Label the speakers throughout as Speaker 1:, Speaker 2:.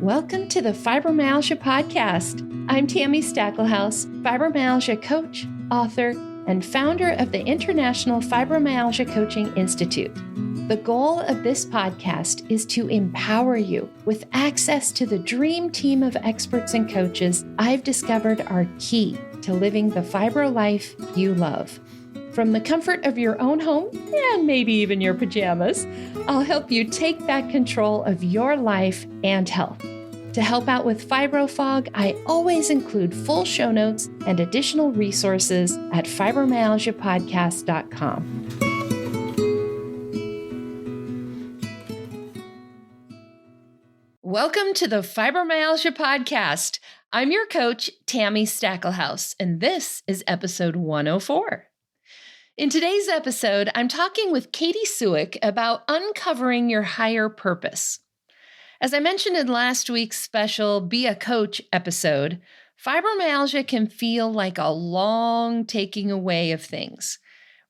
Speaker 1: Welcome to the Fibromyalgia Podcast. I'm Tami Stacklehouse, fibromyalgia coach, author, and founder of the International Fibromyalgia Coaching Institute. The goal of this podcast is to empower you with access to the dream team of experts and coaches I've discovered are key to living the fibro life you love. From the comfort of your own home, and maybe even your pajamas, I'll help you take back control of your life and health. To help out with fibro fog, I always include full show notes and additional resources at fibromyalgiapodcast.com. Welcome to the Fibromyalgia Podcast. I'm your coach, Tami Stacklehouse, and this is episode 104. In today's episode, I'm talking with Katy Suik about uncovering your higher purpose. As I mentioned in last week's special Be a Coach episode, fibromyalgia can feel like a long taking away of things.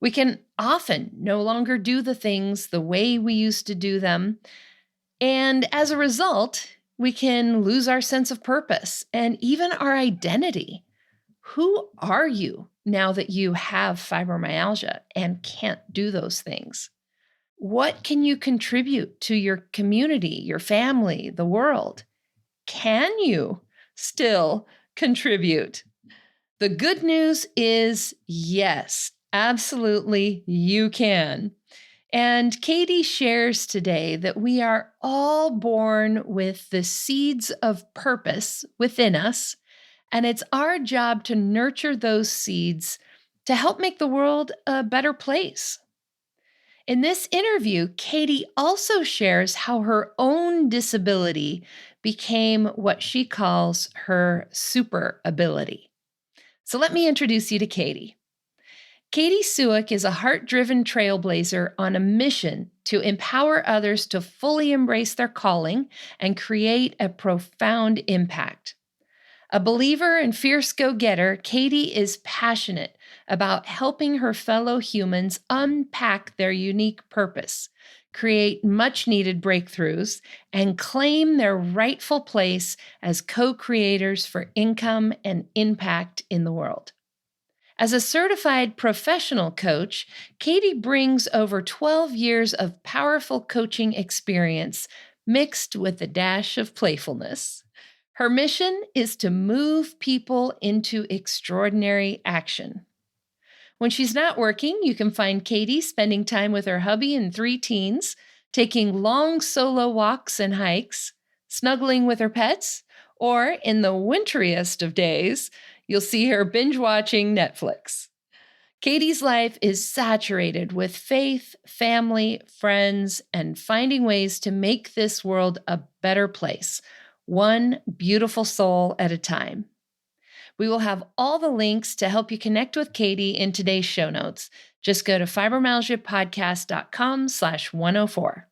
Speaker 1: We can often no longer do the things the way we used to do them. And as a result, we can lose our sense of purpose and even our identity. Who are you now that you have fibromyalgia and can't do those things? What can you contribute to your community, your family, the world? Can you still contribute? The good news is yes, absolutely you can. And Katy shares today that we are all born with the seeds of purpose within us, and it's our job to nurture those seeds to help make the world a better place. In this interview, Katy also shares how her own disability became what she calls her super ability. So let me introduce you to Katy. Katy Suik is a heart-driven trailblazer on a mission to empower others to fully embrace their calling and create a profound impact. A believer and fierce go-getter, Katy is passionate about helping her fellow humans unpack their unique purpose, create much-needed breakthroughs, and claim their rightful place as co-creators for income and impact in the world. As a certified professional coach, Katy brings over 12 years of powerful coaching experience mixed with a dash of playfulness. Her mission is to move people into extraordinary action. When she's not working, you can find Katy spending time with her hubby and 3 teens, taking long solo walks and hikes, snuggling with her pets, or in the winteriest of days, you'll see her binge watching Netflix. Katy's life is saturated with faith, family, friends, and finding ways to make this world a better place, one beautiful soul at a time. We will have all the links to help you connect with Katy in today's show notes. Just go to fibromyalgiapodcast.com/104.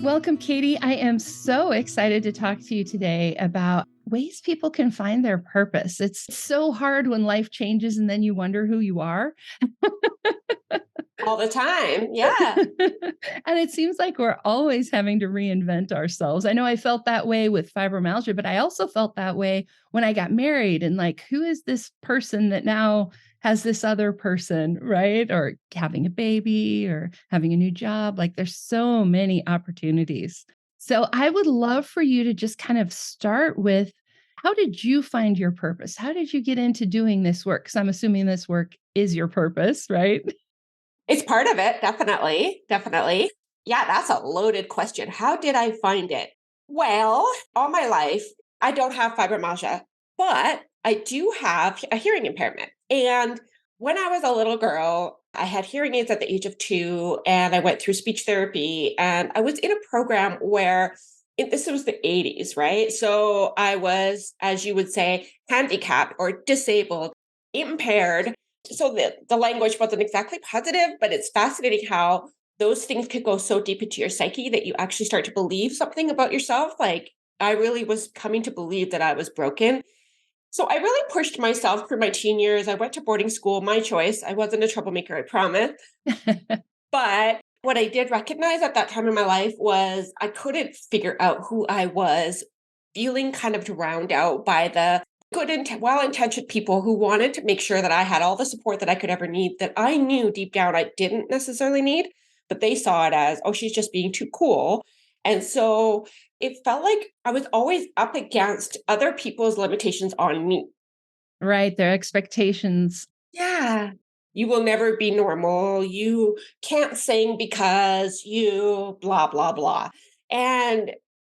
Speaker 1: Welcome, Katy. I am so excited to talk to you today about ways people can find their purpose. It's so hard when life changes and then you wonder who you are.
Speaker 2: All the time. Yeah.
Speaker 1: And it seems like we're always having to reinvent ourselves. I know I felt that way with fibromyalgia, but I also felt that way when I got married and like, who is this person that now has this other person, right? Or having a baby or having a new job. Like there's so many opportunities. So I would love for you to just kind of start with, how did you find your purpose? How did you get into doing this work? Because I'm assuming this work is your purpose, right?
Speaker 2: It's part of it. Definitely. Definitely. Yeah, that's a loaded question. How did I find it? Well, all my life, I don't have fibromyalgia, but I do have a hearing impairment. And when I was a little girl, I had hearing aids at the age of 2, and I went through speech therapy. And I was in a program where this was the 80s, right? So I was, as you would say, handicapped or disabled, impaired. So the language wasn't exactly positive, but it's fascinating how those things could go so deep into your psyche that you actually start to believe something about yourself. Like I really was coming to believe that I was broken. So I really pushed myself through my teen years. I went to boarding school, my choice. I wasn't a troublemaker, I promise. But What I did recognize at that time in my life was I couldn't figure out who I was, feeling kind of drowned out by the well-intentioned people who wanted to make sure that I had all the support that I could ever need, that I knew deep down I didn't necessarily need, but they saw it as, oh, she's just being too cool. And so it felt like I was always up against other people's limitations on me.
Speaker 1: Right. Their expectations.
Speaker 2: Yeah. You will never be normal. You can't sing because you blah, blah, blah. And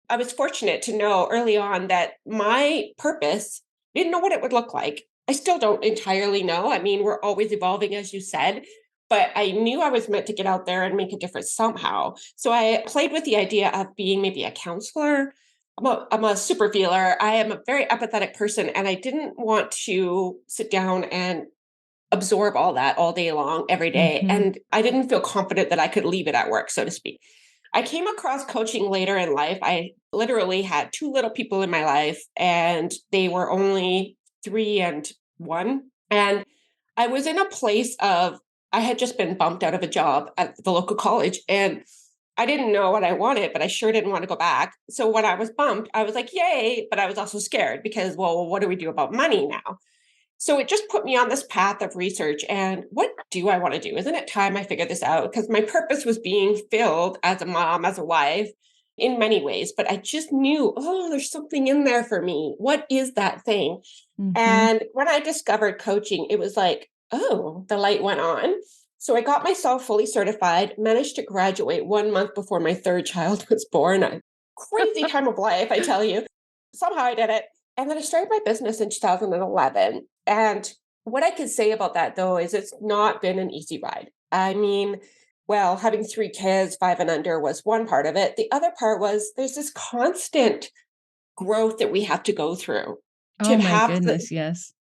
Speaker 2: I was fortunate to know early on that my purpose didn't know what it would look like. I still don't entirely know. I mean, we're always evolving, as you said, but I knew I was meant to get out there and make a difference somehow. So I played with the idea of being maybe a counselor. I'm a super feeler. I am a very empathetic person, and I didn't want to sit down and absorb all that all day long, every day.
Speaker 1: Mm-hmm.
Speaker 2: And I didn't feel confident that I could leave it at work, so to speak. I came across coaching later in life. I literally had two little people in my life, and they were only 3 and 1. And I was in a place of, I had just been bumped out of a job at the local college, and I didn't know what I wanted, but I sure didn't want to go back. So when I was bumped, I was like, yay, but I was also scared because, well, what do we do about money now? So it just put me on this path of research and what do I want to do? Isn't it time I figured this out? Because my purpose was being filled as a mom, as a wife in many ways, but I just knew, oh, there's something in there for me. What is that thing?
Speaker 1: Mm-hmm.
Speaker 2: And when I discovered coaching, it was like, oh, the light went on. So I got myself fully certified, managed to graduate 1 month before my third child was born. A crazy time of life, I tell you. Somehow I did it. And then I started my business in 2011. And what I can say about that, though, is it's not been an easy ride. I mean, well, having 3 kids, 5 and under, was one part of it. The other part was there's this constant growth that we have to go through
Speaker 1: Oh
Speaker 2: to
Speaker 1: my
Speaker 2: have the
Speaker 1: goodness. Yes.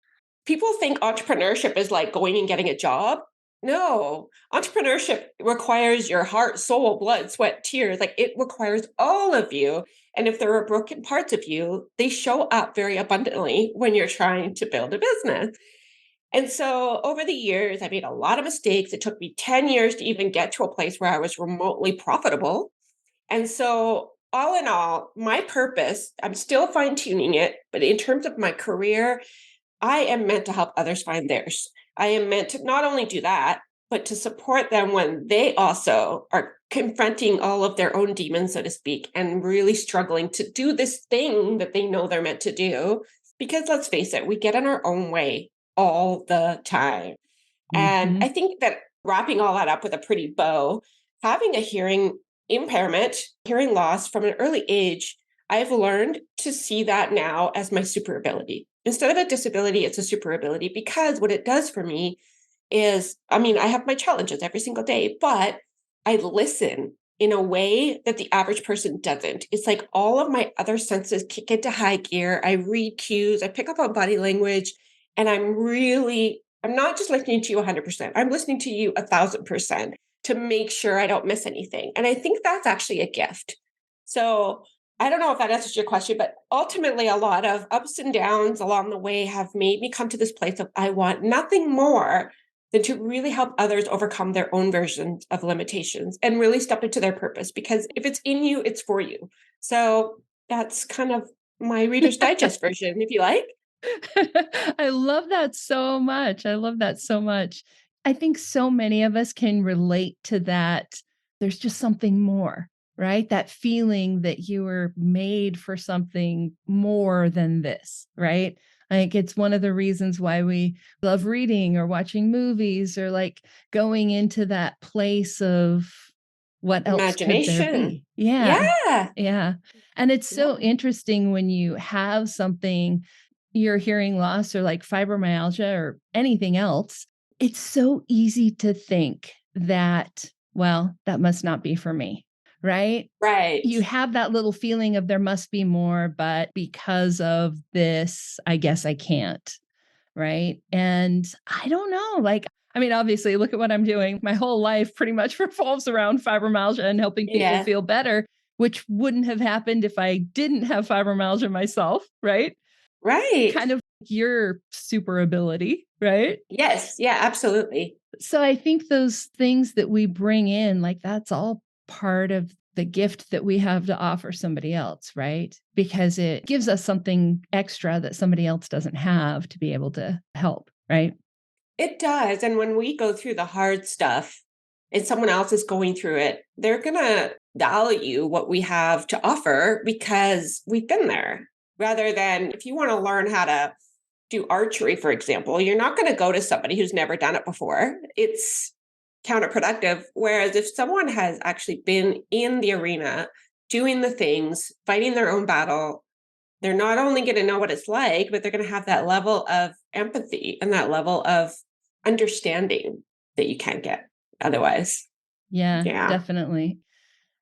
Speaker 2: people think entrepreneurship is like going and getting a job. No, entrepreneurship requires your heart, soul, blood, sweat, tears. Like it requires all of you. And if there are broken parts of you, they show up very abundantly when you're trying to build a business. And so over the years, I made a lot of mistakes. It took me 10 years to even get to a place where I was remotely profitable. And so, all in all, my purpose, I'm still fine tuning it, but in terms of my career, I am meant to help others find theirs. I am meant to not only do that, but to support them when they also are confronting all of their own demons, so to speak, and really struggling to do this thing that they know they're meant to do. Because let's face it, we get in our own way all the time. And
Speaker 1: Mm-hmm.
Speaker 2: I think that wrapping all that up with a pretty bow, having a hearing impairment, hearing loss from an early age, I've learned to see that now as my super ability. Instead of a disability, it's a super ability because what it does for me is, I mean, I have my challenges every single day, but I listen in a way that the average person doesn't. It's like all of my other senses kick into high gear. I read cues, I pick up on body language, and I'm not just listening to you 100%. I'm listening to you 1,000% to make sure I don't miss anything. And I think that's actually a gift. So I don't know if that answers your question, but ultimately, a lot of ups and downs along the way have made me come to this place of I want nothing more than to really help others overcome their own versions of limitations and really step into their purpose. Because if it's in you, it's for you. So that's kind of my Reader's Digest version, if you like.
Speaker 1: I love that so much. I love that so much. I think so many of us can relate to that. There's just something more, right? That feeling that you were made for something more than this, right? I think it's one of the reasons why we love reading or watching movies or like going into that place of what else could there
Speaker 2: Imagination.
Speaker 1: be? Yeah.
Speaker 2: Yeah.
Speaker 1: Yeah. And it's
Speaker 2: Yeah.
Speaker 1: so interesting when you have something, your hearing loss or like fibromyalgia or anything else, it's so easy to think that, well, that must not be for me, right?
Speaker 2: Right.
Speaker 1: You have that little feeling of there must be more, but because of this, I guess I can't, right? And I don't know, like, I mean, obviously, look at what I'm doing. My whole life pretty much revolves around fibromyalgia and helping people
Speaker 2: Yeah.
Speaker 1: feel better, which wouldn't have happened if I didn't have fibromyalgia myself, right?
Speaker 2: Right.
Speaker 1: Kind of your super ability. right?
Speaker 2: Yes. Yeah, absolutely.
Speaker 1: So I think those things that we bring in, like that's all part of the gift that we have to offer somebody else, right? Because it gives us something extra that somebody else doesn't have to be able to help, right?
Speaker 2: It does. And when we go through the hard stuff and someone else is going through it, they're going to value what we have to offer because we've been there. Rather than if you want to learn how to do archery, for example, you're not going to go to somebody who's never done it before. It's counterproductive. Whereas if someone has actually been in the arena, doing the things, fighting their own battle, they're not only going to know what it's like, but they're going to have that level of empathy and that level of understanding that you can't get otherwise.
Speaker 1: Yeah,
Speaker 2: Yeah.
Speaker 1: definitely.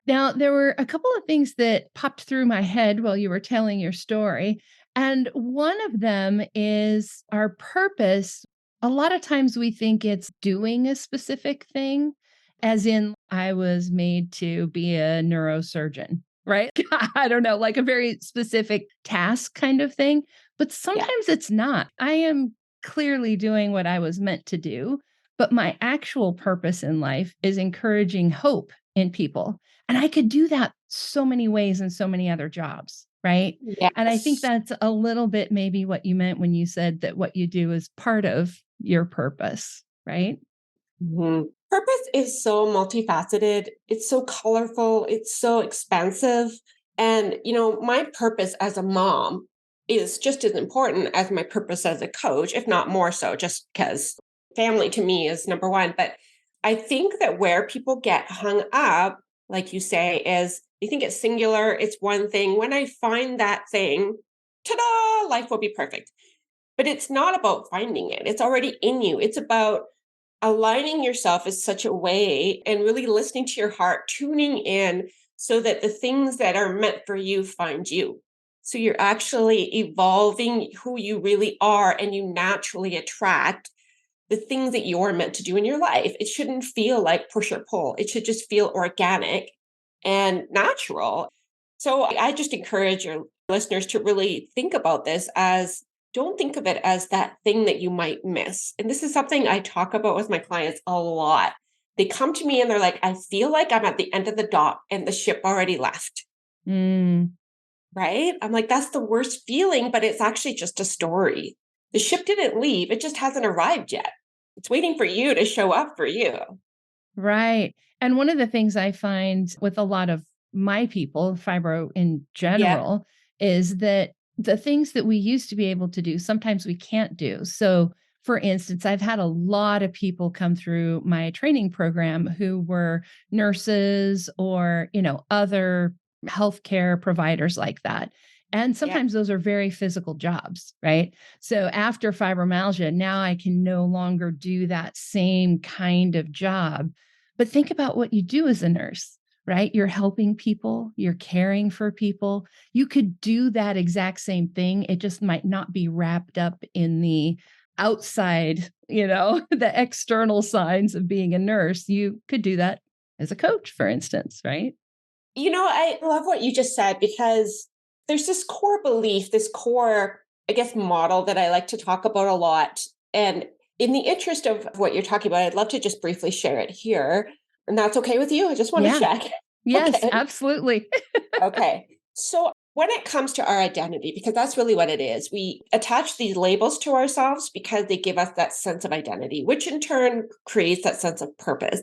Speaker 1: Now, there were a couple of things that popped through my head while you were telling your story. And one of them is our purpose. A lot of times we think it's doing a specific thing, as in, I was made to be a neurosurgeon, right? I don't know, like a very specific task kind of thing. But
Speaker 2: Yeah.
Speaker 1: sometimes it's not. I am clearly doing what I was meant to do. But my actual purpose in life is encouraging hope in people. And I could do that so many ways in so many other jobs, right? And I think
Speaker 2: Yes.
Speaker 1: that's a little bit maybe what you meant when you said that what you do is part of your purpose, right?
Speaker 2: Mhm. Purpose is so multifaceted. It's so colorful. It's so expansive. And, my purpose as a mom is just as important as my purpose as a coach, if not more so, just because family to me is number one. But I think that where people get hung up, like you say, is they think it's singular, it's one thing. When I find that thing, ta da, life will be perfect. But it's not about finding it, it's already in you. It's about aligning yourself in such a way and really listening to your heart, tuning in so that the things that are meant for you find you. So you're actually evolving who you really are and you naturally attract the things that you're meant to do in your life. It shouldn't feel like push or pull. It should just feel organic and natural. So I just encourage your listeners to really think about this as don't think of it as that thing that you might miss. And this is something I talk about with my clients a lot. They come to me and they're like, I feel like I'm at the end of the dock and the ship already left.
Speaker 1: Mm,
Speaker 2: Right? I'm like, that's the worst feeling, but it's actually just a story. The ship didn't leave, it just hasn't arrived yet. It's waiting for you to show up for you.
Speaker 1: right. And one of the things I find with a lot of my people, fibro in
Speaker 2: Yeah.
Speaker 1: general, is that the things that we used to be able to do, sometimes we can't do. So, for instance, I've had a lot of people come through my training program who were nurses or, other healthcare providers like that. And
Speaker 2: Yeah.
Speaker 1: sometimes those are very physical jobs, right? So after fibromyalgia, now I can no longer do that same kind of job. But think about what you do as a nurse, right? You're helping people, you're caring for people. You could do that exact same thing. It just might not be wrapped up in the outside, the external signs of being a nurse. You could do that as a coach, for instance, right?
Speaker 2: I love what you just said because there's this core belief, this core, I guess, model that I like to talk about a lot. And in the interest of what you're talking about, I'd love to just briefly share it here. And that's okay with you? I just want to
Speaker 1: Yeah.
Speaker 2: check.
Speaker 1: Yes,
Speaker 2: Okay.
Speaker 1: absolutely.
Speaker 2: Okay. So when it comes to our identity, because that's really what it is, we attach these labels to ourselves because they give us that sense of identity, which in turn creates that sense of purpose.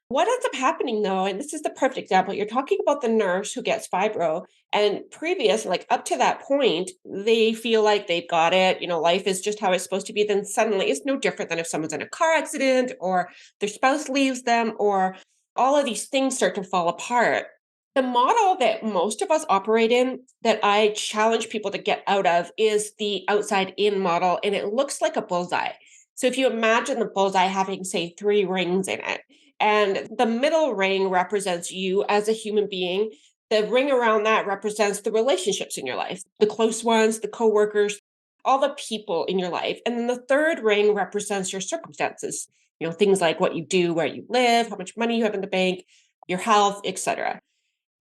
Speaker 2: What ends up happening though, and this is the perfect example, you're talking about the nurse who gets fibro, and previous, like up to that point, they feel like they've got it. Life is just how it's supposed to be. Then suddenly it's no different than if someone's in a car accident or their spouse leaves them or all of these things start to fall apart. The model that most of us operate in that I challenge people to get out of is the outside in model, and it looks like a bullseye. So if you imagine the bullseye having, say, 3 rings in it, and the middle ring represents you as a human being. The ring around that represents the relationships in your life, the close ones, the coworkers, all the people in your life. And then the third ring represents your circumstances, things like what you do, where you live, how much money you have in the bank, your health, etc.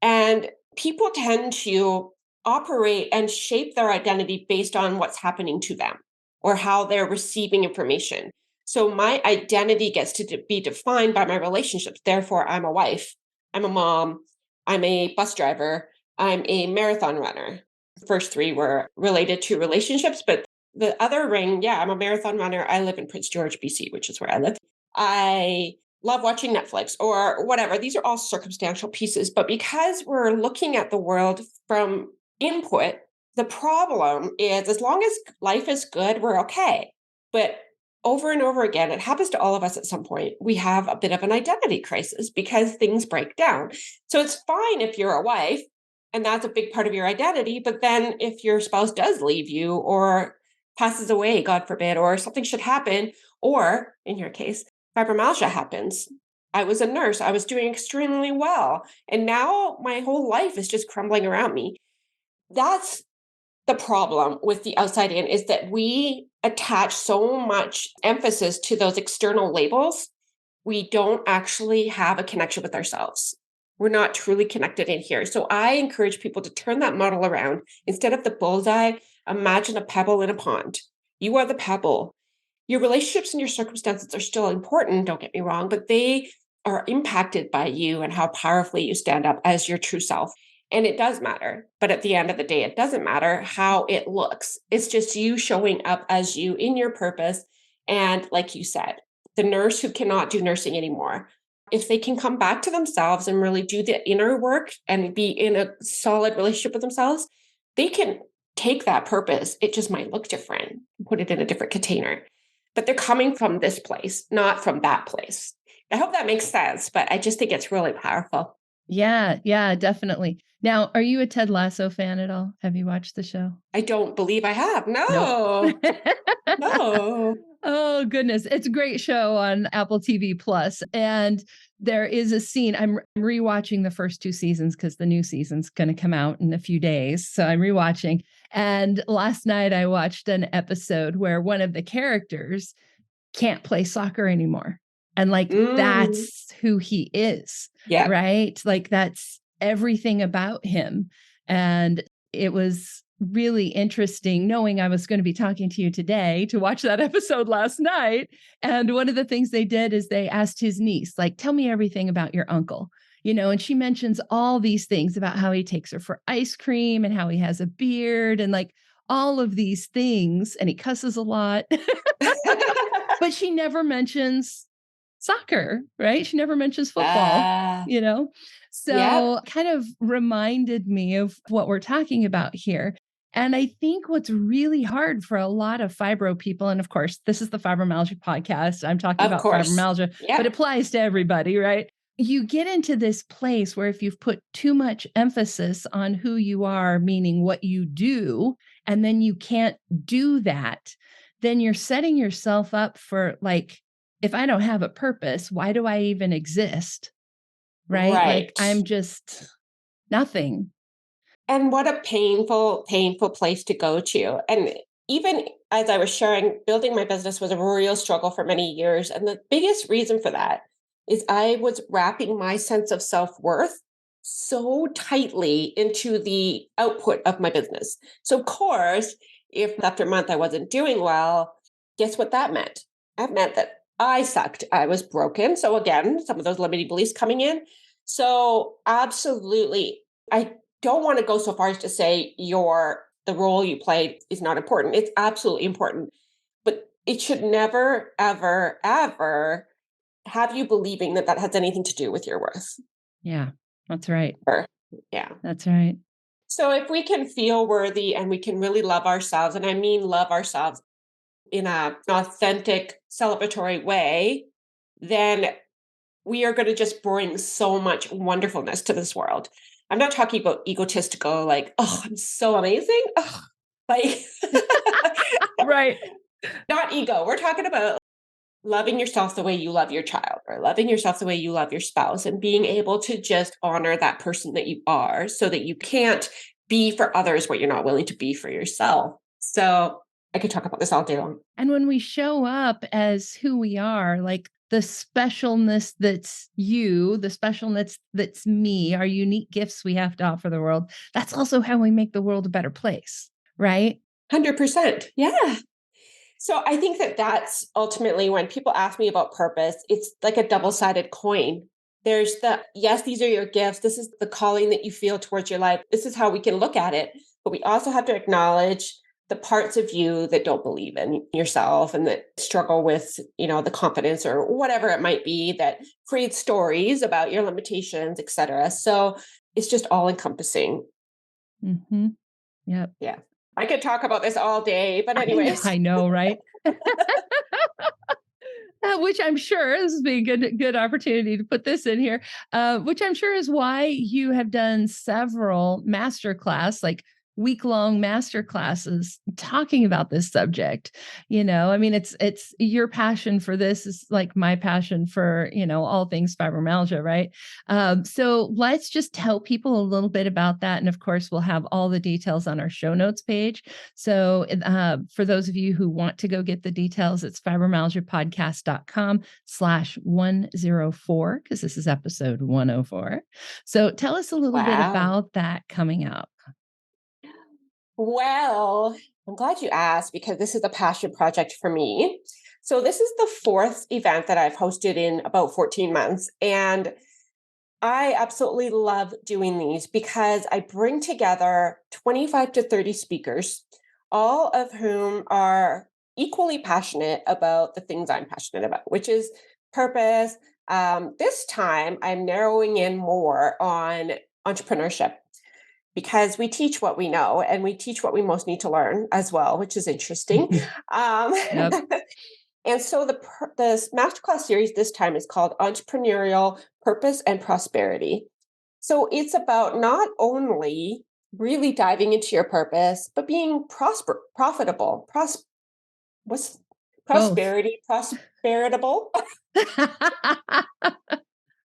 Speaker 2: And people tend to operate and shape their identity based on what's happening to them. or how they're receiving information. So my identity gets to be defined by my relationships. Therefore, I'm a wife, I'm a mom, I'm a bus driver, I'm a marathon runner. The first three were related to relationships, but the other ring, yeah, I'm a marathon runner. I live in Prince George, BC, which is where I live. I love watching Netflix or whatever. These are all circumstantial pieces. But because we're looking at the world from input, the problem is as long as life is good, we're okay. But over and over again, it happens to all of us at some point. We have a bit of an identity crisis because things break down. So it's fine if you're a wife and that's a big part of your identity. But then if your spouse does leave you or passes away, God forbid, or something should happen, or in your case, fibromyalgia happens. I was a nurse. I was doing extremely well. And now my whole life is just crumbling around me. That's the problem with the outside in, is that we attach so much emphasis to those external labels. We don't actually have a connection with ourselves. We're not truly connected in here. So I encourage people to turn that model around. Instead of the bullseye, imagine a pebble in a pond. You are the pebble. Your relationships and your circumstances are still important, don't get me wrong, but they are impacted by you and how powerfully you stand up as your true self. And it does matter. But at the end of the day, it doesn't matter how it looks. It's just you showing up as you in your purpose. And like you said, the nurse who cannot do nursing anymore, if they can come back to themselves and really do the inner work and be in a solid relationship with themselves, they can take that purpose. It just might look different, put it in a different container. But they're coming from this place, not from that place. I hope that makes sense, but I just think it's really powerful.
Speaker 1: Yeah, definitely. Now, are you a Ted Lasso fan at all? Have you watched the show?
Speaker 2: I don't believe I have.
Speaker 1: Nope.
Speaker 2: No, no.
Speaker 1: Oh, goodness. It's a great show on Apple TV Plus. And there is a scene. I'm rewatching the first two seasons because the new season's going to come out in a few days. So I'm rewatching. And last night I watched an episode where one of the characters can't play soccer anymore. And like, that's who he is.
Speaker 2: Yeah.
Speaker 1: Right. Like, that's everything about him. And it was really interesting knowing I was going to be talking to you today to watch that episode last night. And one of the things they did is they asked his niece, like, tell me everything about your uncle, and she mentions all these things about how he takes her for ice cream and how he has a beard and like all of these things. And he cusses a lot, but she never mentions soccer, right? She never mentions football, So
Speaker 2: Yep.
Speaker 1: kind of reminded me of what we're talking about here. And I think what's really hard for a lot of fibro people, and of course, this is the Fibromyalgia podcast. I'm talking
Speaker 2: Of
Speaker 1: about
Speaker 2: course.
Speaker 1: fibromyalgia,
Speaker 2: Yep.
Speaker 1: but it applies to everybody, right? You get into this place where if you've put too much emphasis on who you are, meaning what you do, and then you can't do that, then you're setting yourself up for like, if I don't have a purpose, why do I even exist? Right? Like,
Speaker 2: Right.
Speaker 1: I'm just nothing.
Speaker 2: And what a painful, painful place to go to. And even as I was sharing, building my business was a real struggle for many years. And the biggest reason for that is I was wrapping my sense of self-worth so tightly into the output of my business. So of course, if after a month I wasn't doing well, guess what that meant? That meant that I sucked. I was broken. So again, some of those limiting beliefs coming in. So absolutely, I don't want to go so far as to say the role you played is not important. It's absolutely important, but it should never, ever, ever have you believing that that has anything to do with your worth.
Speaker 1: Yeah, that's right.
Speaker 2: Yeah.
Speaker 1: That's right.
Speaker 2: So if we can feel worthy and we can really love ourselves, and I mean love ourselves in an authentic, celebratory way, then we are going to just bring so much wonderfulness to this world. I'm not talking about egotistical, like, oh, I'm so amazing. Oh, like,
Speaker 1: Right.
Speaker 2: not ego. We're talking about loving yourself the way you love your child or loving yourself the way you love your spouse and being able to just honor that person that you are so that you can't be for others what you're not willing to be for yourself. So I could talk about this all day long.
Speaker 1: And when we show up as who we are, like the specialness that's you, the specialness that's me, our unique gifts we have to offer the world, that's also how we make the world a better place, right?
Speaker 2: 100%. Yeah. So I think that that's ultimately when people ask me about purpose, it's like a double-sided coin. There's yes, these are your gifts. This is the calling that you feel towards your life. This is how we can look at it. But we also have to acknowledge the parts of you that don't believe in yourself and that struggle with, the confidence or whatever it might be that creates stories about your limitations, et cetera. So it's just all encompassing.
Speaker 1: Mm-hmm. Yep.
Speaker 2: Yeah. I could talk about this all day, but anyways.
Speaker 1: I know, right? Which I'm sure this would be a good opportunity to put this in here, which I'm sure is why you have done several masterclass, like week-long master classes talking about this subject. I mean, it's your passion for this is like my passion for, all things fibromyalgia, right? So let's just tell people a little bit about that. And of course, we'll have all the details on our show notes page. So for those of you who want to go get the details, it's fibromyalgiapodcast.com/104, because this is episode 104. So tell us a little bit
Speaker 2: Wow.
Speaker 1: about that coming up.
Speaker 2: Well, I'm glad you asked because this is a passion project for me. So this is the fourth event that I've hosted in about 14 months. And I absolutely love doing these because I bring together 25 to 30 speakers, all of whom are equally passionate about the things I'm passionate about, which is purpose. This time, I'm narrowing in more on entrepreneurship because we teach what we know and we teach what we most need to learn as well, which is interesting.
Speaker 1: Yep.
Speaker 2: And so the masterclass series this time is called Entrepreneurial Purpose and Prosperity. So it's about not only really diving into your purpose, but being profitable. What's prosperity? Prosperitable?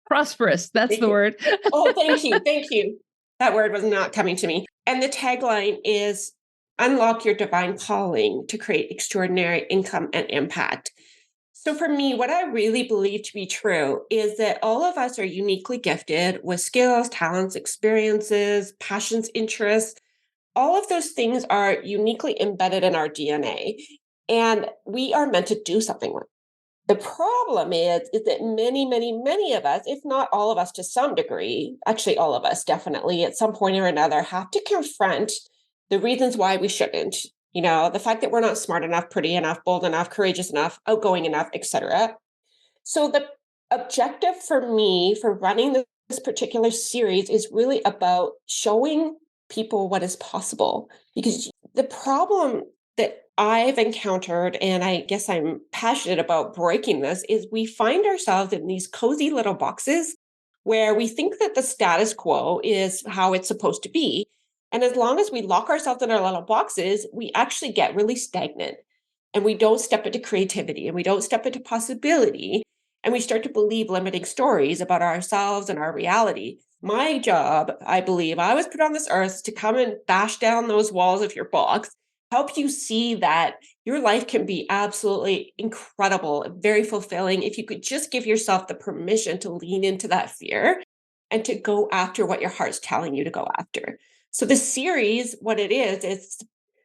Speaker 1: Prosperous. That's the word.
Speaker 2: Oh, thank you. Thank you. That word was not coming to me. And the tagline is unlock your divine calling to create extraordinary income and impact. So for me, what I really believe to be true is that all of us are uniquely gifted with skills, talents, experiences, passions, interests. All of those things are uniquely embedded in our DNA, and we are meant to do something with. The problem is that many, many, many of us, if not all of us to some degree, actually all of us definitely at some point or another, have to confront the reasons why we shouldn't. The fact that we're not smart enough, pretty enough, bold enough, courageous enough, outgoing enough, etc. So the objective for me for running this particular series is really about showing people what is possible. Because the problem that I've encountered, and I guess I'm passionate about breaking this, is we find ourselves in these cozy little boxes where we think that the status quo is how it's supposed to be. And as long as we lock ourselves in our little boxes, we actually get really stagnant and we don't step into creativity and we don't step into possibility. And we start to believe limiting stories about ourselves and our reality. My job, I believe, I was put on this earth to come and bash down those walls of your box, help you see that your life can be absolutely incredible, very fulfilling if you could just give yourself the permission to lean into that fear and to go after what your heart's telling you to go after. So the series, what it is, it's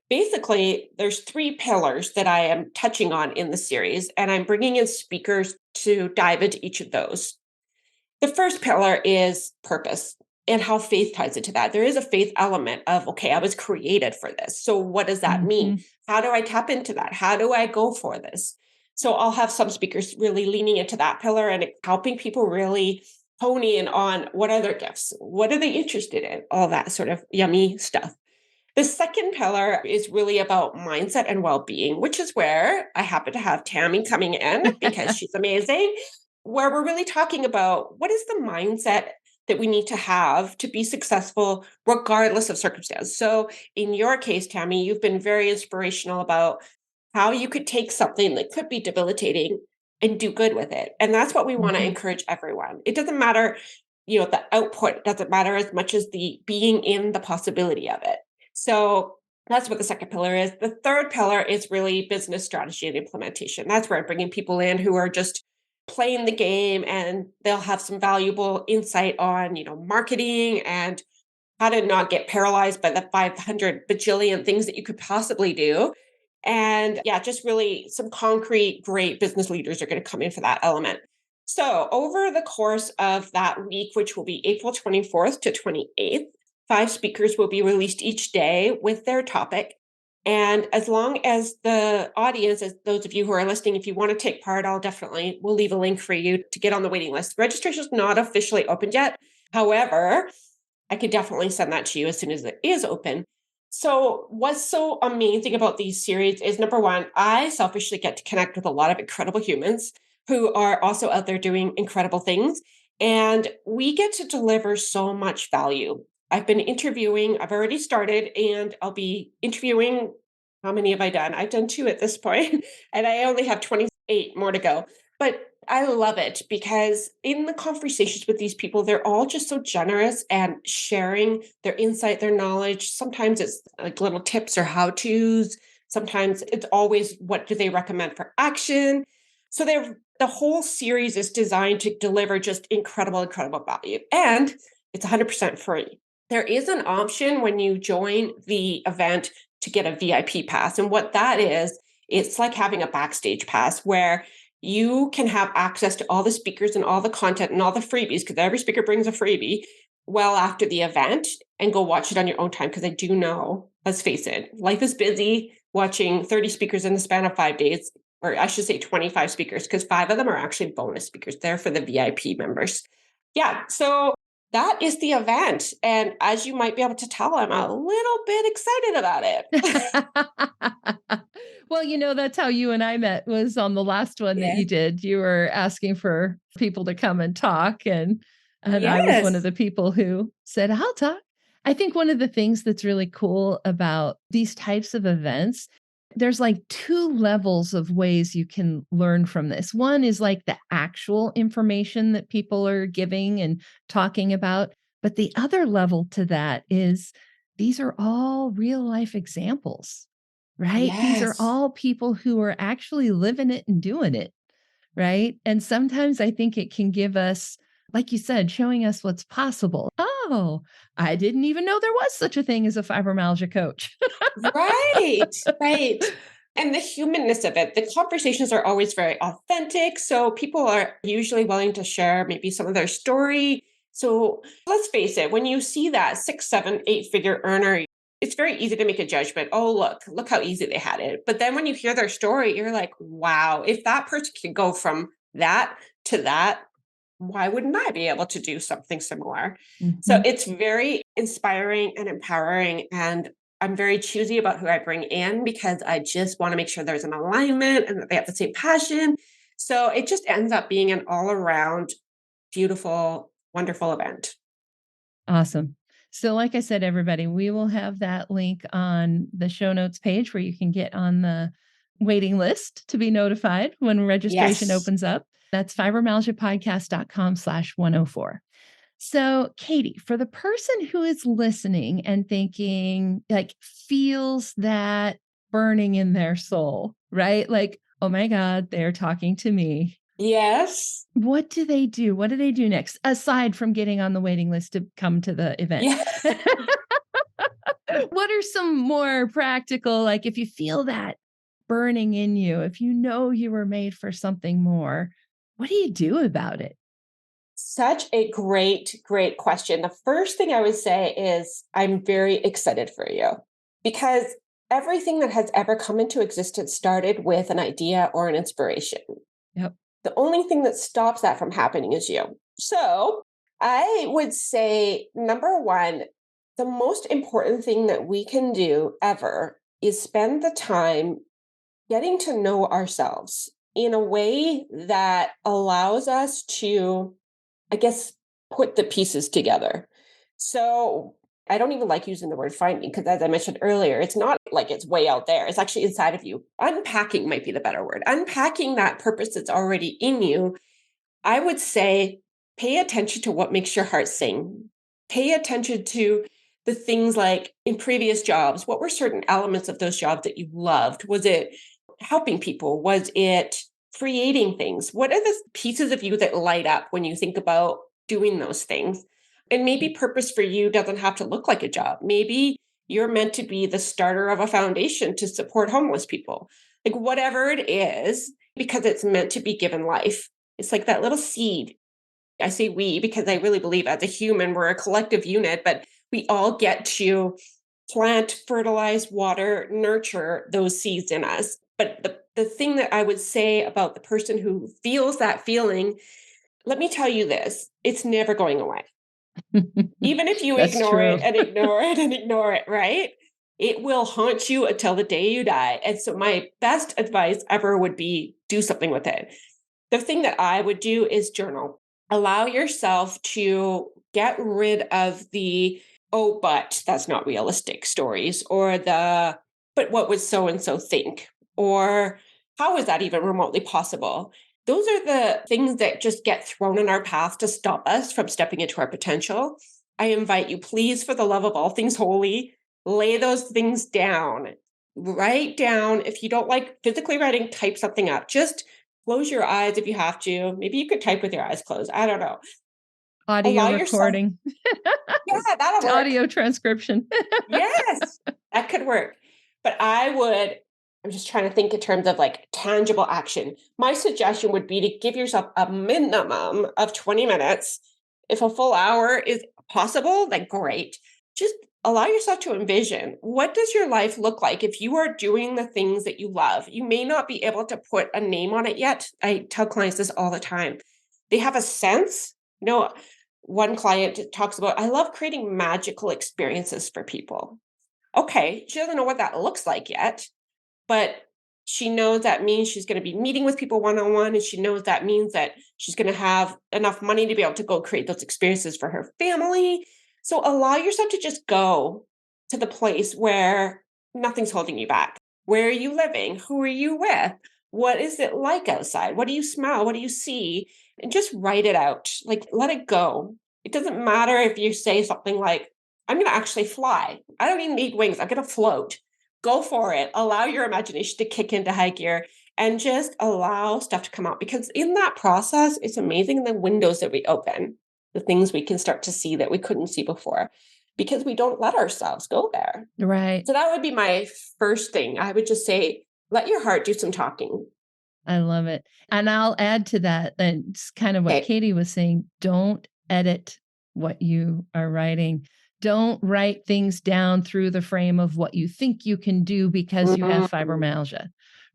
Speaker 2: basically there's three pillars that I am touching on in the series, and I'm bringing in speakers to dive into each of those. The first pillar is purpose and how faith ties into that. There is a faith element of, okay, I was created for this. So what does that mean? How do I tap into that? How do I go for this? So I'll have some speakers really leaning into that pillar and helping people really hone in on what are their gifts? What are they interested in? All that sort of yummy stuff. The second pillar is really about mindset and well-being, which is where I happen to have Tami coming in because she's amazing, where we're really talking about what is the mindset that we need to have to be successful regardless of circumstance. So in your case, Tami, you've been very inspirational about how you could take something that could be debilitating and do good with it. And that's what we want to encourage everyone. It doesn't matter, the output doesn't matter as much as the being in the possibility of it. So that's what the second pillar is. The third pillar is really business strategy and implementation. That's where I'm bringing people in who are just playing the game and they'll have some valuable insight on, marketing and how to not get paralyzed by the 500 bajillion things that you could possibly do. And yeah, just really some concrete, great business leaders are going to come in for that element. So over the course of that week, which will be April 24th to 28th, 5 speakers will be released each day with their topic. And as long as the audience, as those of you who are listening, if you want to take part, we'll leave a link for you to get on the waiting list. Registration is not officially opened yet. However, I could definitely send that to you as soon as it is open. So what's so amazing about these series is, number one, I selfishly get to connect with a lot of incredible humans who are also out there doing incredible things. And we get to deliver so much value. I've already started, and I'll be interviewing. How many have I done? I've done 2 at this point, and I only have 28 more to go. But I love it because in the conversations with these people, they're all just so generous and sharing their insight, their knowledge. Sometimes it's like little tips or how-tos. Sometimes it's always what do they recommend for action. So the whole series is designed to deliver just incredible value. And it's 100% free. There is an option when you join the event to get a VIP pass. And what that is, it's like having a backstage pass where you can have access to all the speakers and all the content and all the freebies, because every speaker brings a freebie well after the event, and go watch it on your own time. Because I do know, let's face it, life is busy. Watching 30 speakers in the span of 5 days, or I should say 25 speakers, because 5 of them are actually bonus speakers. They're for the VIP members. Yeah, so that is the event. And as you might be able to tell, I'm a little bit excited about it.
Speaker 1: Well, that's how you and I met, was on the last one that
Speaker 2: Yeah.
Speaker 1: you did. You were asking for people to come and talk, and I was one of
Speaker 2: Yes.
Speaker 1: the people who said, "I'll talk." I think one of the things that's really cool about these types of events, there's like 2 levels of ways you can learn from this. One is like the actual information that people are giving and talking about, but the other level to that is these are all real life examples. Right? These are
Speaker 2: Yes.
Speaker 1: all people who are actually living it and doing it, right? And sometimes I think it can give us, like you said, showing us what's possible. Oh, I didn't even know there was such a thing as a fibromyalgia coach.
Speaker 2: Right. Right. And the humanness of it, the conversations are always very authentic. So people are usually willing to share maybe some of their story. So let's face it, when you see that 6, 7, 8 figure earner, it's very easy to make a judgment. Oh, look how easy they had it. But then when you hear their story, you're like, wow, if that person can go from that to that, why wouldn't I be able to do something similar? So
Speaker 1: Mhm.
Speaker 2: it's very inspiring and empowering. And I'm very choosy about who I bring in, because I just want to make sure there's an alignment and that they have the same passion. So it just ends up being an all around beautiful, wonderful event.
Speaker 1: Awesome. So, like I said, everybody, we will have that link on the show notes page where you can get on the waiting list to be notified when registration
Speaker 2: Yes.
Speaker 1: opens up. That's fibromyalgiapodcast.com/104. So, Katy, for the person who is listening and thinking, like, feels that burning in their soul, right? Like, oh my God, they're talking to me.
Speaker 2: Yes.
Speaker 1: What do they do? What do they do next, aside from getting on the waiting list to come to the event?
Speaker 2: Yeah.
Speaker 1: What are some more practical, like, if you feel that burning in you, if you know you were made for something more, what do you do about it?
Speaker 2: Such a great question. The first thing I would say is I'm very excited for you, because everything that has ever come into existence started with an idea or an inspiration.
Speaker 1: Yep.
Speaker 2: The only thing that stops that from happening is you. So I would say, number one, the most important thing that we can do ever is spend the time getting to know ourselves in a way that allows us to, I guess, put the pieces together. So I don't even like using the word finding, because as I mentioned earlier, it's not like it's way out there. It's actually inside of you. Unpacking might be the better word. Unpacking that purpose that's already in you. I would say pay attention to what makes your heart sing. Pay attention to the things like in previous jobs, what were certain elements of those jobs that you loved? Was it helping people? Was it creating things? What are the pieces of you that light up when you think about doing those things? And maybe purpose for you doesn't have to look like a job. Maybe You're meant to be the starter of a foundation to support homeless people. Like whatever it is, because it's meant to be given life. It's like that little seed. I say we because I really believe as a human, we're a collective unit, but we all get to plant, fertilize, water, nurture those seeds in us. But the thing that I would say about the person who feels that feeling, let me tell you this, it's never going away. Even if you
Speaker 1: That's
Speaker 2: ignore
Speaker 1: true.
Speaker 2: it and ignore it and ignore it, right? It will haunt you until the day you die. And so my best advice ever would be do something with it. The thing that I would do is journal. Allow yourself to get rid of the, oh, but that's not realistic stories, or the, but what would so and so think? Or how is that even remotely possible? Those are the things that just get thrown in our path to stop us from stepping into our potential. I invite you, please, for the love of all things holy, lay those things down. Write down. If you don't like physically writing, type something up. Just close your eyes if you have to. Maybe you could type with your eyes closed. I don't know.
Speaker 1: Audio
Speaker 2: Allow yourself.
Speaker 1: recording,
Speaker 2: Yeah, that'll work.
Speaker 1: audio transcription.
Speaker 2: Yes, that could work. But I'm just trying to think in terms of like tangible action. My suggestion would be to give yourself a minimum of 20 minutes. If a full hour is possible, then great. Just allow yourself to envision, what does your life look like if you are doing the things that you love? You may not be able to put a name on it yet. I tell clients this all the time. They have a sense. One client talks about, I love creating magical experiences for people. Okay, she doesn't know what that looks like yet, but she knows that means she's going to be meeting with people one-on-one, and she knows that means that she's going to have enough money to be able to go create those experiences for her family. So allow yourself to just go to the place where nothing's holding you back. Where are you living? Who are you with? What is it like outside? What do you smell? What do you see? And just write it out. Like, let it go. It doesn't matter if you say something like, I'm going to actually fly. I don't even need wings. I'm going to float. Go for it. Allow your imagination to kick into high gear and just allow stuff to come out, because in that process, it's amazing the windows that we open, the things we can start to see that we couldn't see before, because we don't let ourselves go there.
Speaker 1: Right.
Speaker 2: So that would be my first thing. I would just say, let your heart do some talking.
Speaker 1: I love it. And I'll add to that, and it's kind of what
Speaker 2: Okay.
Speaker 1: Katy was saying. Don't edit what you are writing. Don't write things down through the frame of what you think you can do because you have fibromyalgia,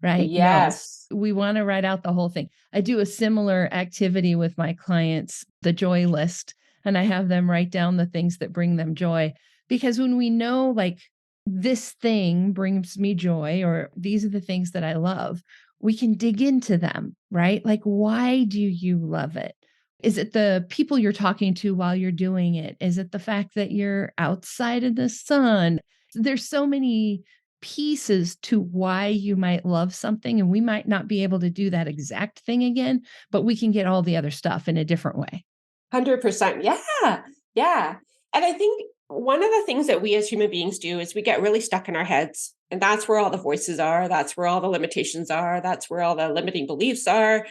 Speaker 1: right? No,
Speaker 2: Yes.
Speaker 1: we want to write out the whole thing. I do a similar activity with my clients, the joy list, and I have them write down the things that bring them joy. Because when we know, like, this thing brings me joy, or these are the things that I love, we can dig into them, right? Like, why do you love it? Is it the people you're talking to while you're doing it? Is it the fact that you're outside in the sun? There's so many pieces to why you might love something, and we might not be able to do that exact thing again, but we can get all the other stuff in a different way.
Speaker 2: 100%. Yeah. Yeah. And I think one of the things that we as human beings do is we get really stuck in our heads. And that's where all the voices are. That's where all the limitations are. That's where all the limiting beliefs are.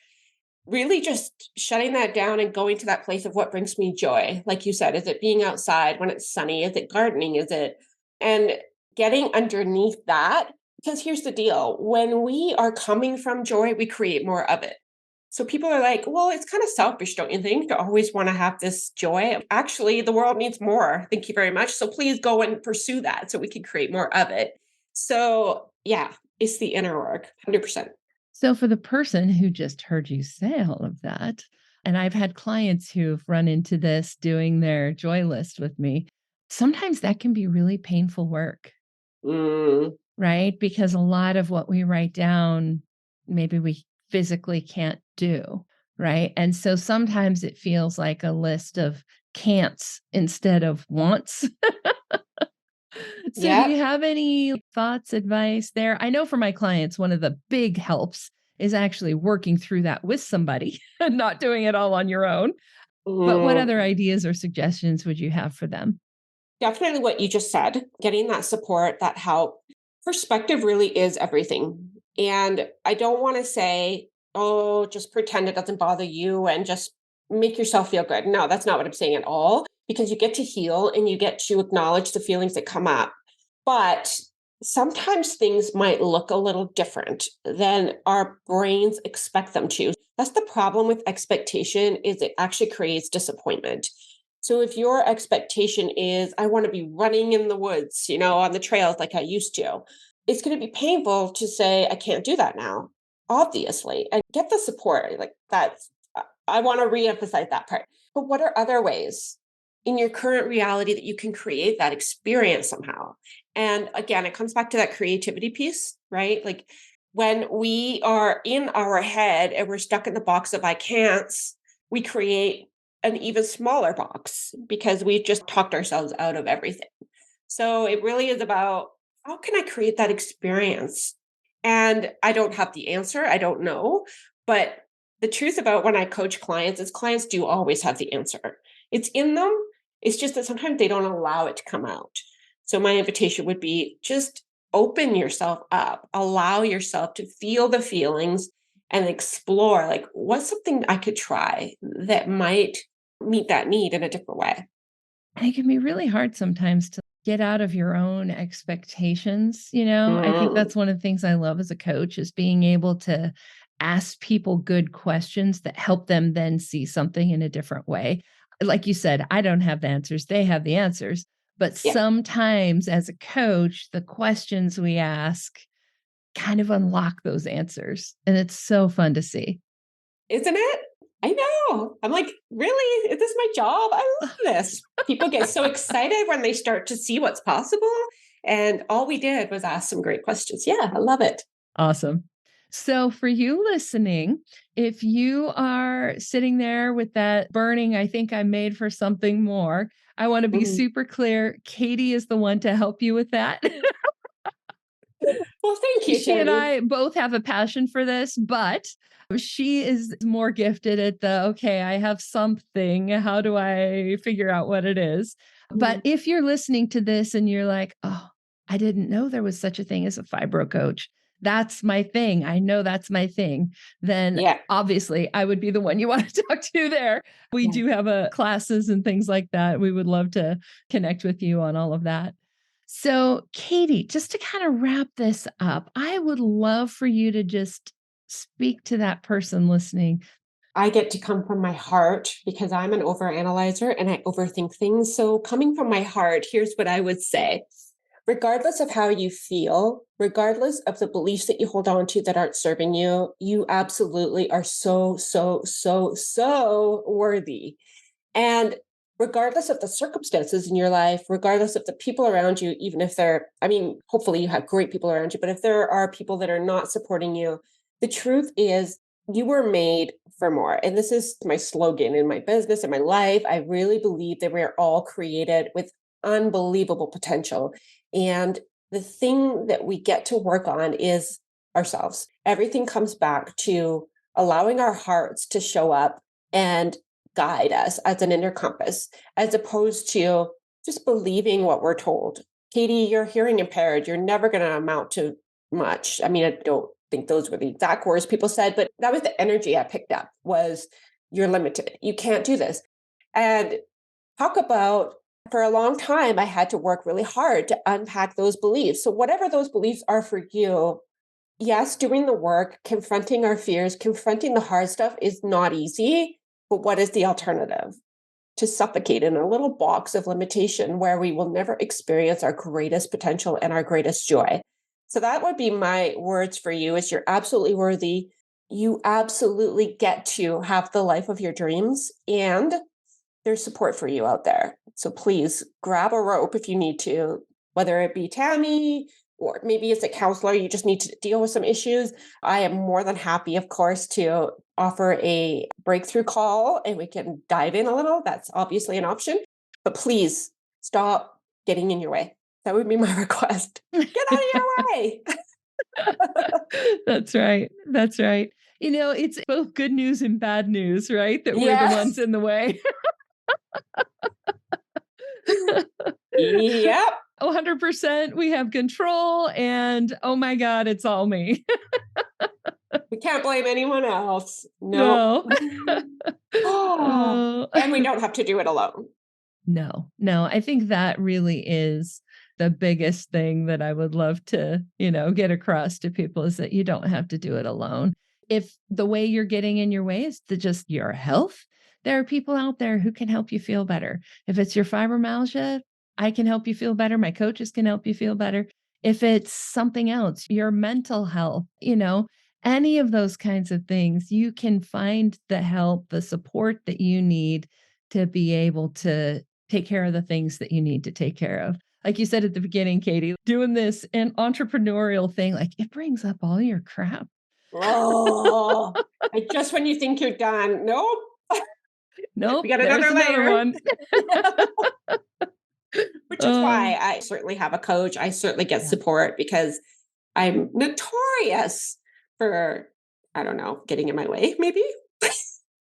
Speaker 2: Really just shutting that down and going to that place of what brings me joy. Like you said, is it being outside when it's sunny? Is it gardening? Is it, and getting underneath that? Because here's the deal. When we are coming from joy, we create more of it. So people are like, well, it's kind of selfish, don't you think, to always want to have this joy? Actually, the world needs more. Thank you very much. So please go and pursue that so we can create more of it. So yeah, it's the inner work, 100%.
Speaker 1: So for the person who just heard you say all of that, and I've had clients who've run into this doing their joy list with me, sometimes that can be really painful work,
Speaker 2: Mm,
Speaker 1: right? Because a lot of what we write down, maybe we physically can't do, right? And so sometimes it feels like a list of can'ts instead of wants. So do
Speaker 2: yep.
Speaker 1: you have any thoughts, advice there? I know for my clients, one of the big helps is actually working through that with somebody and not doing it all on your own. But what
Speaker 2: Mm,
Speaker 1: other ideas or suggestions would you have for them?
Speaker 2: definitely what you just said, getting that support, that help. Perspective really is everything. And I don't want to say, oh, just pretend it doesn't bother you and just make yourself feel good. No, that's not what I'm saying at all, because you get to heal and you get to acknowledge the feelings that come up. But sometimes things might look a little different than our brains expect them to. That's the problem with expectation, is it actually creates disappointment. So if your expectation is, I want to be running in the woods, on the trails like I used to, it's going to be painful to say, I can't do that now, obviously, and get the support. Like that's, I want to reemphasize that part. But what are other ways in your current reality that you can create that experience somehow? And again, it comes back to that creativity piece, right? Like when we are in our head and we're stuck in the box of I can'ts, we create an even smaller box because we've just talked ourselves out of everything. So it really is about, how can I create that experience? And I don't have the answer. I don't know. But the truth about when I coach clients is clients do always have the answer. It's in them. It's just that sometimes they don't allow it to come out. So my invitation would be, just open yourself up, allow yourself to feel the feelings and explore, like, what's something I could try that might meet that need in a different way.
Speaker 1: And it can be really hard sometimes to get out of your own expectations. I think
Speaker 2: Mm,
Speaker 1: that's one of the things I love as a coach, is being able to ask people good questions that help them then see something in a different way. Like you said, I don't have the answers, they have the answers. But
Speaker 2: yeah,
Speaker 1: sometimes as a coach, the questions we ask kind of unlock those answers. And it's so fun to see.
Speaker 2: isn't it? I know. I'm like, really? Is this my job? I love this. People get so excited when they start to see what's possible. And all we did was ask some great questions. Yeah, I love it.
Speaker 1: Awesome. So, for you listening, if you are sitting there with that burning, I think I'm made for something more, I want to be
Speaker 2: Mhm.
Speaker 1: super clear. Katy is the one to help you with that.
Speaker 2: Well, thank you,
Speaker 1: She and
Speaker 2: Tammy.
Speaker 1: I both have a passion for this, but she is more gifted at the, okay, I have something. How do I figure out what it is? But
Speaker 2: Mm,
Speaker 1: if you're listening to this and you're like, oh, I didn't know there was such a thing as a fibro coach. That's my thing. I know that's my thing. Then
Speaker 2: yeah.
Speaker 1: obviously I would be the one you want to talk to there. We
Speaker 2: Yeah.
Speaker 1: do have classes and things like that. We would love to connect with you on all of that. So, Katy, just to kind of wrap this up, I would love for you to just speak to that person listening.
Speaker 2: I get to come from my heart because I'm an overanalyzer and I overthink things. So, coming from my heart, here's what I would say. Regardless of how you feel, regardless of the beliefs that you hold on to that aren't serving you, you absolutely are so, so, so, so worthy. And regardless of the circumstances in your life, regardless of the people around you, even if hopefully you have great people around you, but if there are people that are not supporting you, the truth is you were made for more. And this is my slogan in my business and my life. I really believe that we're all created with unbelievable potential. And the thing that we get to work on is ourselves. Everything comes back to allowing our hearts to show up and guide us as an inner compass, as opposed to just believing what we're told. Katy, you're hearing impaired. You're never going to amount to much. I mean, I don't think those were the exact words people said, but that was the energy I picked up was, you're limited. You can't do this. And talk about, for a long time, I had to work really hard to unpack those beliefs. So whatever those beliefs are for you, yes, doing the work, confronting our fears, confronting the hard stuff is not easy. But what is the alternative? To suffocate in a little box of limitation where we will never experience our greatest potential and our greatest joy. So that would be my words for you, is you're absolutely worthy. You absolutely get to have the life of your dreams, and there's support for you out there. So please grab a rope if you need to, whether it be Tammy, or maybe as a counselor, you just need to deal with some issues. I am more than happy, of course, to offer a breakthrough call and we can dive in a little. That's obviously an option. But please stop getting in your way. That would be my request. Get out of your way.
Speaker 1: That's right. That's right. It's both good news and bad news, right? That we're the ones
Speaker 2: Yes.
Speaker 1: in the way.
Speaker 2: Yep.
Speaker 1: 100% we have control, and oh my God, it's all me.
Speaker 2: We can't blame anyone else. Nope.
Speaker 1: No.
Speaker 2: Oh,
Speaker 1: Oh.
Speaker 2: and we don't have to do it alone.
Speaker 1: No, no, I think that really is the biggest thing that I would love to, get across to people is that you don't have to do it alone. If the way you're getting in your way is to just your health, there are people out there who can help you feel better. If it's your fibromyalgia, I can help you feel better. My coaches can help you feel better. If it's something else, your mental health, any of those kinds of things, you can find the help, the support that you need to be able to take care of the things that you need to take care of. Like you said at the beginning, Katy, doing this an entrepreneurial thing, like it brings up all your crap.
Speaker 2: Oh, just when you think you're done. Nope.
Speaker 1: Nope,
Speaker 2: We got
Speaker 1: there's
Speaker 2: another
Speaker 1: another
Speaker 2: layer.
Speaker 1: one.
Speaker 2: Which is why I certainly have a coach. I certainly get support because I'm notorious for, I don't know, getting in my way, maybe.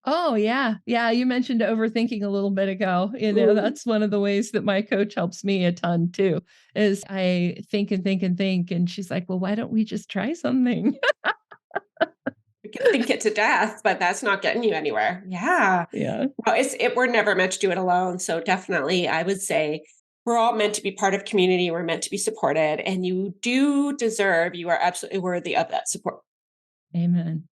Speaker 1: Oh, yeah. Yeah. You mentioned overthinking a little bit ago. That's one of the ways that my coach helps me a ton too, is I think and think and think. And she's like, well, why don't we just try something?
Speaker 2: You can think it to death, but that's not getting you anywhere. Yeah.
Speaker 1: Yeah.
Speaker 2: Well, we're never meant to do it alone. So definitely, I would say we're all meant to be part of community. We're meant to be supported, and you are absolutely worthy of that support.
Speaker 1: Amen.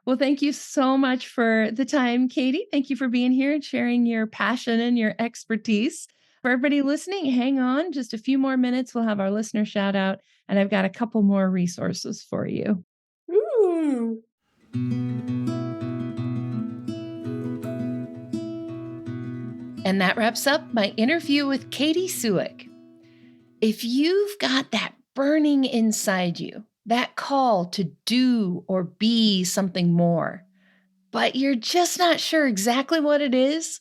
Speaker 1: Well, thank you so much for the time, Katy. Thank you for being here and sharing your passion and your expertise. For everybody listening, hang on just a few more minutes. We'll have our listener shout out, and I've got a couple more resources for you.
Speaker 2: Ooh.
Speaker 1: And that wraps up my interview with Katy Suik. If you've got that burning inside you, that call to do or be something more, but you're just not sure exactly what it is,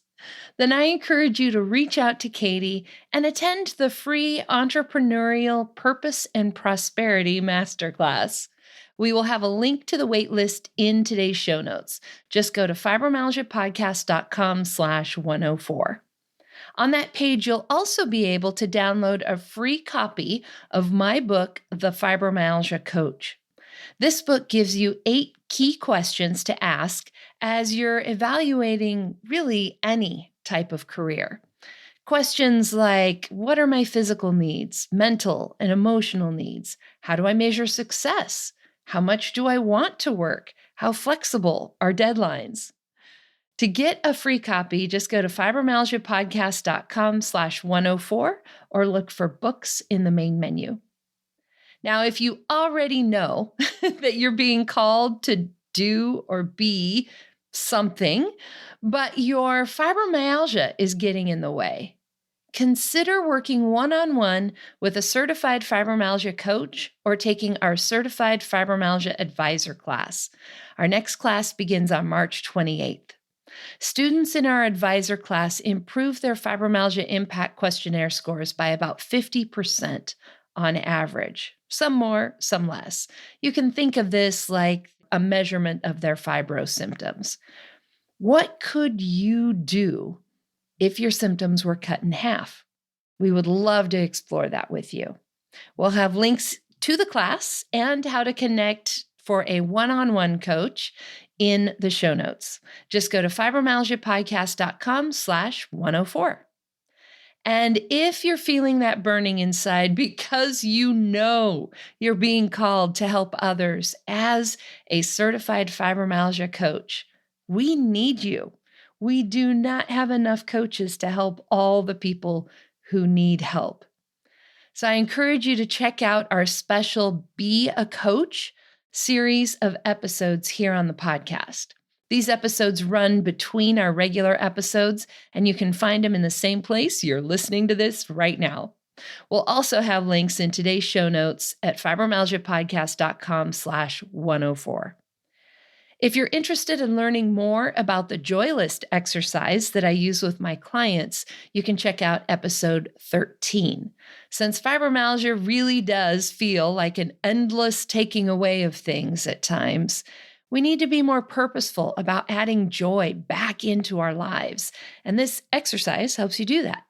Speaker 1: then I encourage you to reach out to Katy and attend the free Entrepreneurial Purpose and Prosperity Masterclass. We will have a link to the waitlist in today's show notes. Just go to fibromyalgiapodcast.com/104. On that page, you'll also be able to download a free copy of my book, The Fibromyalgia Coach. This book gives you 8 key questions to ask as you're evaluating really any type of career. Questions like, what are my physical needs, mental and emotional needs? How do I measure success? How much do I want to work? How flexible are deadlines? To get a free copy, just go to fibromyalgiapodcast.com/104 or look for books in the main menu. Now, if you already know that you're being called to do or be something, but your fibromyalgia is getting in the way, consider working one-on-one with a certified fibromyalgia coach or taking our certified fibromyalgia advisor class. Our next class begins on March 28th. Students in our advisor class improve their fibromyalgia impact questionnaire scores by about 50% on average. Some more, some less. You can think of this like a measurement of their fibro symptoms. What could you do if your symptoms were cut in half? We would love to explore that with you. We'll have links to the class and how to connect for a one-on-one coach in the show notes. Just go to fibromyalgiapodcast.com/104. And if you're feeling that burning inside because you know you're being called to help others as a certified fibromyalgia coach, we need you. We do not have enough coaches to help all the people who need help. So I encourage you to check out our special Be a Coach series of episodes here on the podcast. These episodes run between our regular episodes, and you can find them in the same place you're listening to this right now. We'll also have links in today's show notes at fibromyalgiapodcast.com/104. If you're interested in learning more about the joy list exercise that I use with my clients, you can check out episode 13. Since fibromyalgia really does feel like an endless taking away of things at times, we need to be more purposeful about adding joy back into our lives. And this exercise helps you do that.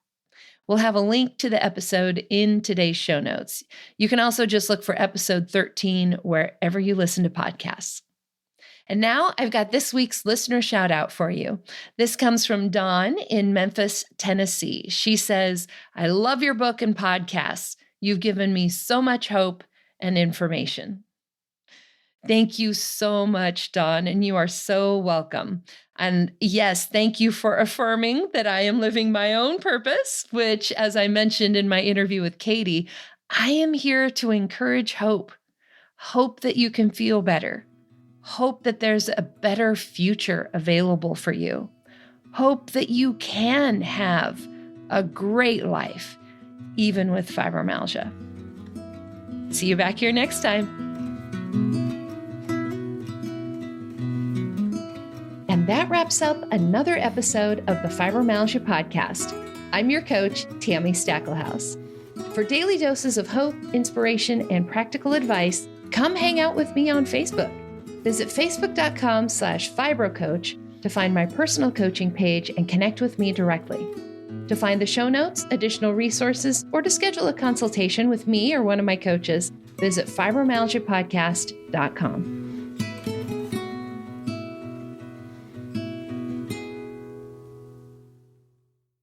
Speaker 1: We'll have a link to the episode in today's show notes. You can also just look for episode 13 wherever you listen to podcasts. And now I've got this week's listener shout out for you. This comes from Dawn in Memphis, Tennessee. She says, I love your book and podcasts. You've given me so much hope and information. Thank you so much, Dawn, and you are so welcome. And yes, thank you for affirming that I am living my own purpose, which, as I mentioned in my interview with Katy, I am here to encourage hope. Hope that you can feel better. Hope that there's a better future available for you. Hope that you can have a great life, even with fibromyalgia. See you back here next time. And that wraps up another episode of the Fibromyalgia Podcast. I'm your coach, Tami Stacklehouse. For daily doses of hope, inspiration, and practical advice, come hang out with me on Facebook. Visit facebook.com/fibrocoach to find my personal coaching page and connect with me directly. To find the show notes, additional resources, or to schedule a consultation with me or one of my coaches, visit fibromyalgiapodcast.com.